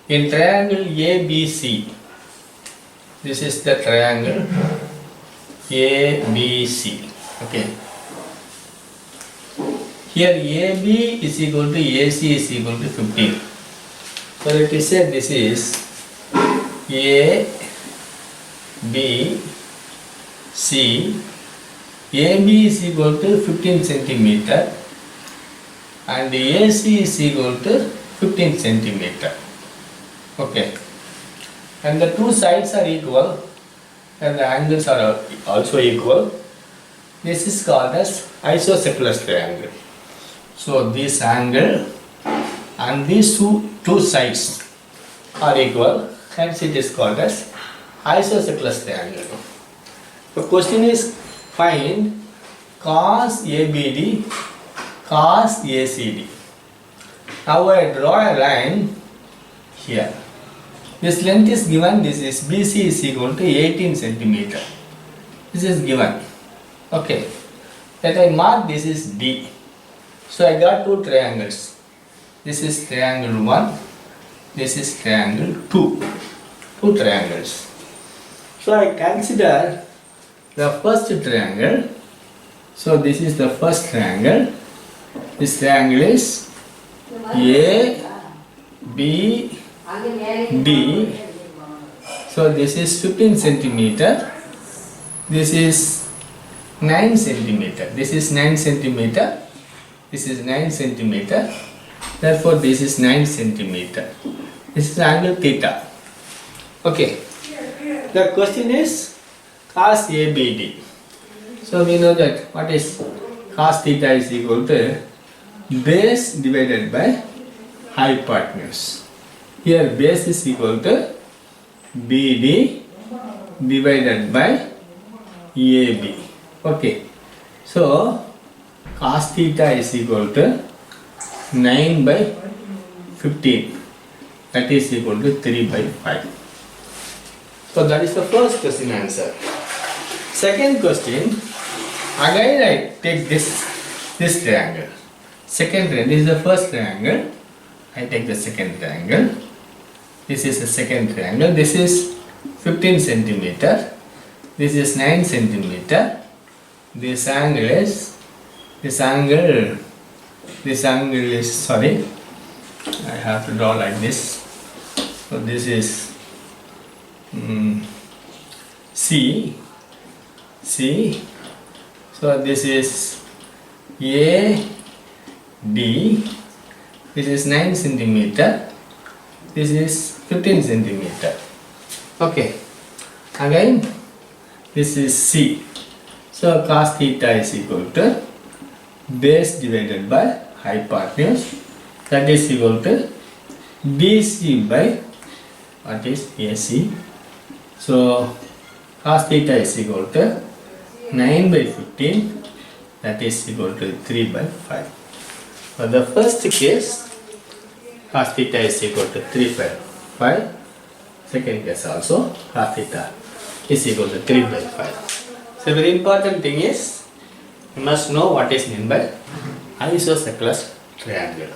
In triangle ABC, this is the triangle ABC. Okay. Here AB is equal to AC is equal to 15. So let us say this is A, B, C. AB is equal to 15 centimeter and AC is equal to 15 centimeter. Okay. And the two sides are equal and the angles are also equal. This is called as isosceles triangle. So this angle and these two sides are equal, hence it is called as isosceles triangle. The question is find cos ABD, cos ACD. Now I draw a line here. This length is given, this is BC is equal to 18 centimeter. This is given. Okay. Let I mark this is D. So I got two triangles. This is triangle 1, this is triangle 2. Two triangles. So I consider the first triangle. So this is the first triangle. This triangle is A, B, D. So this is 15 centimeter. This is 9 centimeter. This is 9 centimeter. This is 9 centimeter. Therefore this is 9 centimeter. This is angle theta. Okay. The question is cos ABD. So we know that what is cos theta is equal to base divided by hypotenuse. Here base is equal to BD divided by AB. Okay. So cos theta is equal to 9 by 15. That is equal to 3 by 5. So that is the first question answer. Second question, again I take this triangle. Second triangle, this is the first triangle. I take the second triangle. This is the second triangle. This is 15 centimeter. This is 9 centimeter. This angle is, sorry, I have to draw like this. So this is C. So this is A, D. This is 9 centimeter. This is 15 centimeter. Okay. Again, this is C. So cos theta is equal to base divided by hypotenuse. That is equal to BC by what is AC. So cos theta is equal to 9 by 15. That is equal to 3 by 5. For the first case, cos theta is equal to 3 by 5. Second case also, cos theta is equal to 3 by 5. So very important thing is, you must know what is meant by isosceles triangle.